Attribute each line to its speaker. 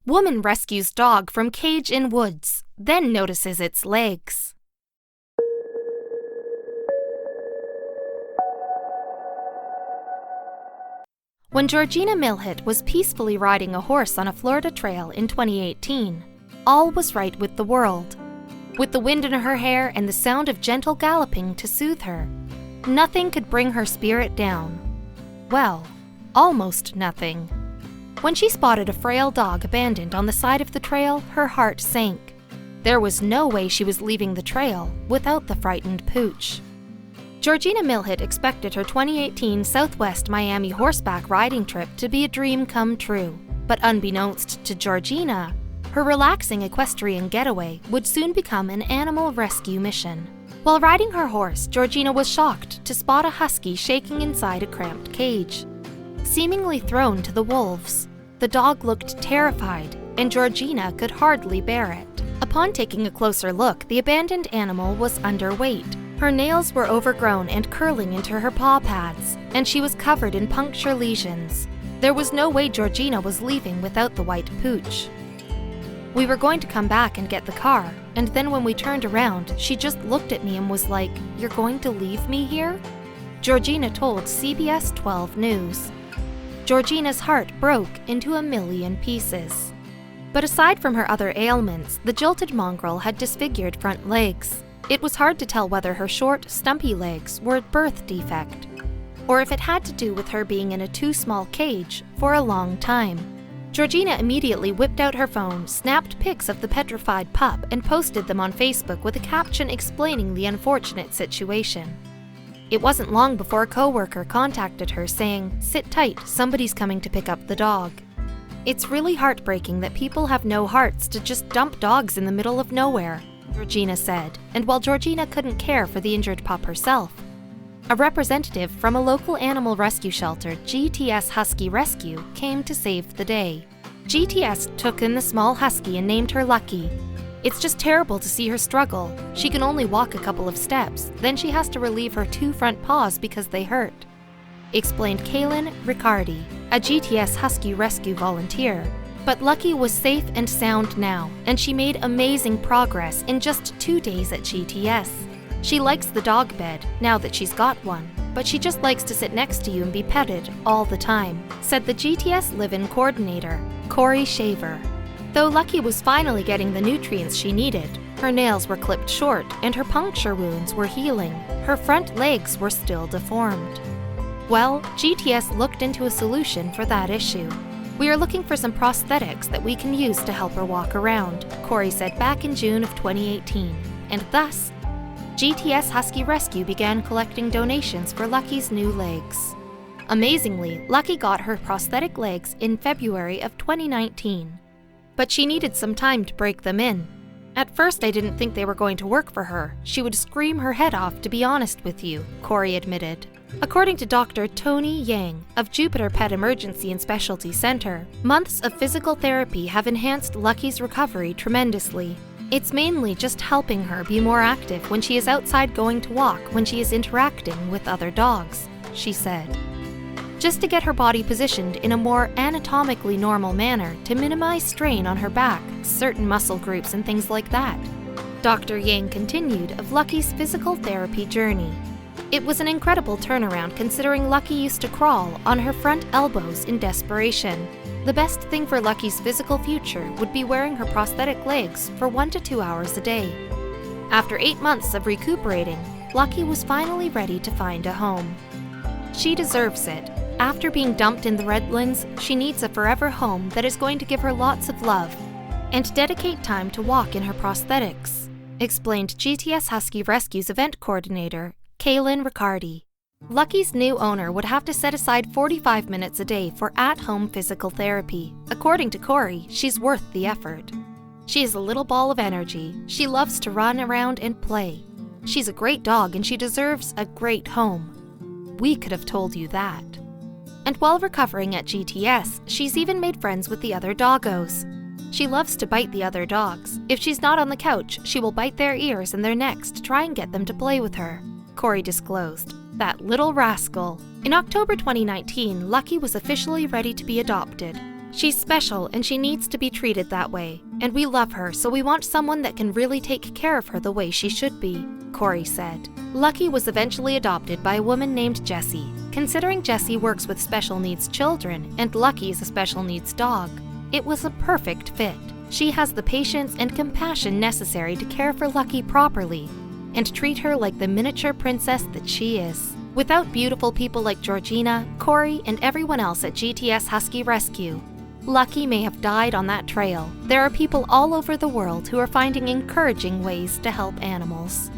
Speaker 1: Woman rescues dog from cage in woods, then notices its legs. When Georgina Milhit was peacefully riding a horse on a Florida trail in 2018, all was right with the world. With the wind in her hair and the sound of gentle galloping to soothe her, nothing could bring her spirit down. Well, almost nothing. When she spotted a frail dog abandoned on the side of the trail, her heart sank. There was no way she was leaving the trail without the frightened pooch. Georgina Milhit expected her 2018 Southwest Miami horseback riding trip to be a dream come true, but unbeknownst to Georgina, her relaxing equestrian getaway would soon become an animal rescue mission. While riding her horse, Georgina was shocked to spot a husky shaking inside a cramped cage. Seemingly thrown to the wolves, the dog looked terrified, and Georgina could hardly bear it. Upon taking a closer look, the abandoned animal was underweight. Her nails were overgrown and curling into her paw pads, and she was covered in puncture lesions. There was no way Georgina was leaving without the white pooch. We were going to come back and get the car, and then when we turned around, she just looked at me and was like, "You're going to leave me here?" Georgina told CBS 12 News. Georgina's heart broke into a million pieces. But aside from her other ailments, the jilted mongrel had disfigured front legs. It was hard to tell whether her short, stumpy legs were a birth defect, or if it had to do with her being in a too small cage for a long time. Georgina immediately whipped out her phone, snapped pics of the petrified pup, and posted them on Facebook with a caption explaining the unfortunate situation. It wasn't long before a coworker contacted her saying, "Sit tight, somebody's coming to pick up the dog." It's really heartbreaking that people have no hearts to just dump dogs in the middle of nowhere, Georgina said, and while Georgina couldn't care for the injured pup herself, a representative from a local animal rescue shelter, GTS Husky Rescue, came to save the day. GTS took in the small husky and named her Lucky. "It's just terrible to see her struggle. She can only walk a couple of steps, then she has to relieve her two front paws because they hurt," explained Kaylin Riccardi, a GTS Husky Rescue volunteer. But Lucky was safe and sound now, and she made amazing progress in just 2 days at GTS. She likes the dog bed, now that she's got one, but she just likes to sit next to you and be petted all the time, said the GTS Live-In coordinator, Corey Shaver. Though Lucky was finally getting the nutrients she needed, her nails were clipped short and her puncture wounds were healing. Her front legs were still deformed. Well, GTS looked into a solution for that issue. "We are looking for some prosthetics that we can use to help her walk around," Corey said back in June of 2018, and thus, GTS Husky Rescue began collecting donations for Lucky's new legs. Amazingly, Lucky got her prosthetic legs in February of 2019. But she needed some time to break them in. "At first I didn't think they were going to work for her. She would scream her head off, to be honest with you," Corey admitted. According to Dr. Tony Yang of Jupiter Pet Emergency and Specialty Center, months of physical therapy have enhanced Lucky's recovery tremendously. "It's mainly just helping her be more active when she is outside going to walk when she is interacting with other dogs," she said. "Just to get her body positioned in a more anatomically normal manner to minimize strain on her back, certain muscle groups and things like that." Dr. Yang continued of Lucky's physical therapy journey. "It was an incredible turnaround considering Lucky used to crawl on her front elbows in desperation. The best thing for Lucky's physical future would be wearing her prosthetic legs for 1 to 2 hours a day." After 8 months of recuperating, Lucky was finally ready to find a home. She deserves it. After being dumped in the Redlands, she needs a forever home that is going to give her lots of love and dedicate time to walk in her prosthetics, explained GTS Husky Rescue's event coordinator, Kaylin Riccardi. Lucky's new owner would have to set aside 45 minutes a day for at-home physical therapy. According to Corey, she's worth the effort. "She is a little ball of energy. She loves to run around and play. She's a great dog and she deserves a great home. We could have told you that." And while recovering at GTS, she's even made friends with the other doggos. She loves to bite the other dogs. If she's not on the couch, she will bite their ears and their necks to try and get them to play with her, Corey disclosed. "That little rascal." In October 2019, Lucky was officially ready to be adopted. She's special and she needs to be treated that way, and we love her, so we want someone that can really take care of her the way she should be, Corey said. Lucky was eventually adopted by a woman named Jessie. Considering Jessie works with special needs children and Lucky is a special needs dog, it was a perfect fit. She has the patience and compassion necessary to care for Lucky properly and treat her like the miniature princess that she is. Without beautiful people like Georgina, Corey, and everyone else at GTS Husky Rescue, Lucky may have died on that trail. There are people all over the world who are finding encouraging ways to help animals.